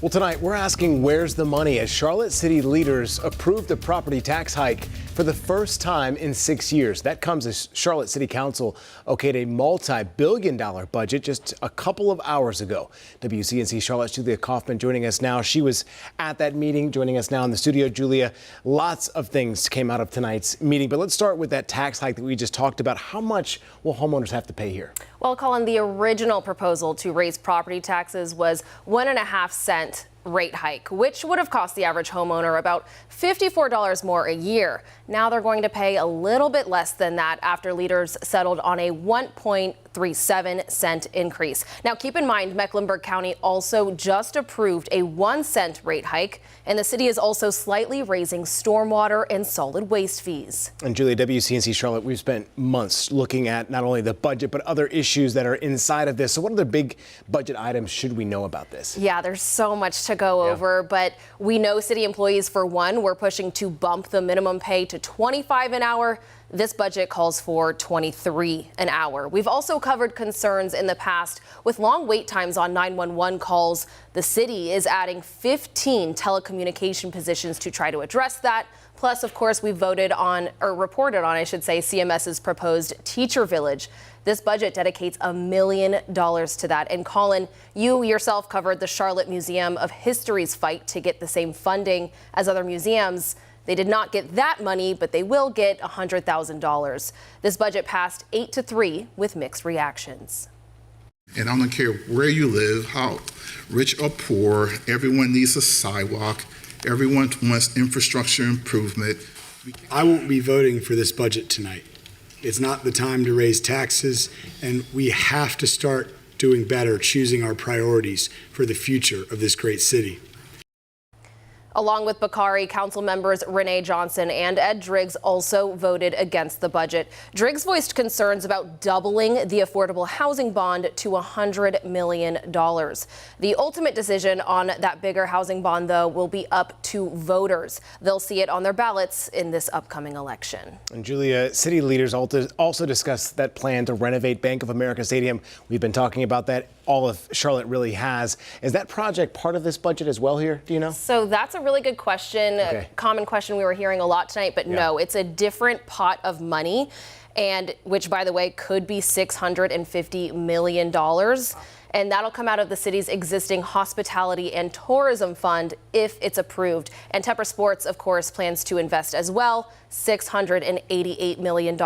Well, tonight we're asking where's the money as Charlotte city leaders approved a property tax hike for the first time in 6 years. That comes as Charlotte City Council okayed a multi-billion-dollar budget just a couple of hours ago. WCNC Charlotte's Julia Kaufman joining us now. She was at that meeting, joining us now in the studio. Julia, lots of things came out of tonight's meeting, but let's start with that tax hike that we just talked about. How much will homeowners have to pay here? Well, Colin, the original proposal to raise property taxes was 1.5 cent rate hike, which would have cost the average homeowner about $54 more a year. Now they're going to pay a little bit less than that after leaders settled on a 1.37 cent increase. Now keep in mind, Mecklenburg County also just approved a 1 cent rate hike, and the city is also slightly raising stormwater and solid waste fees. And Julia, WCNC Charlotte, we've spent months looking at not only the budget, but other issues that are inside of this. So what other big budget items should we know about this? Yeah, there's so much to go over, but we know city employees, for one, we're pushing to bump the minimum pay to $25 an hour. This budget calls for $23 an hour. We've also covered concerns in the past with long wait times on 911 calls. The city is adding 15 telecommunication positions to try to address that. Plus, of course, we voted on, or reported on, I should say, CMS's proposed teacher village. This budget dedicates $1 million to that. And Colin, you yourself covered the Charlotte Museum of History's fight to get the same funding as other museums. They did not get that money, but they will get $100,000. This budget passed 8-3 with mixed reactions. And I don't care where you live, how rich or poor, everyone needs a sidewalk. Everyone wants infrastructure improvement. I won't be voting for this budget tonight. It's not the time to raise taxes, and we have to start doing better, choosing our priorities for the future of this great city. Along with Bakari, council members Renee Johnson and Ed Driggs also voted against the budget. Driggs voiced concerns about doubling the affordable housing bond to $100 million. The ultimate decision on that bigger housing bond, though, will be up to voters. They'll see it on their ballots in this upcoming election. And Julia, city leaders also discussed that plan to renovate Bank of America Stadium. We've been talking about that. All of Charlotte really has. Is that project part of this budget as well here? Do you know? So that's a really good question. Okay. A common question we were hearing a lot tonight, but no, it's a different pot of money, and which, by the way, could be $650 million. And that'll come out of the city's existing hospitality and tourism fund if it's approved. And Tepper Sports, of course, plans to invest as well, $688 million.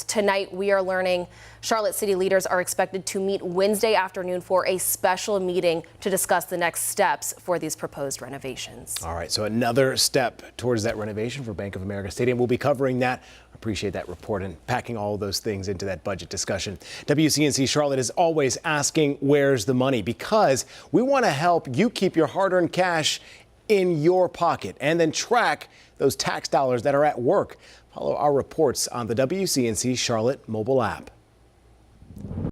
Tonight, we are learning Charlotte city leaders are expected to meet Wednesday afternoon for a special meeting to discuss the next steps for these proposed renovations. All right, so another step towards that renovation for Bank of America Stadium. We'll be covering that. Appreciate that report and packing all of those things into that budget discussion. WCNC Charlotte is always asking where's the money, because we want to help you keep your hard-earned cash in your pocket and then track those tax dollars that are at work. Follow our reports on the WCNC Charlotte mobile app.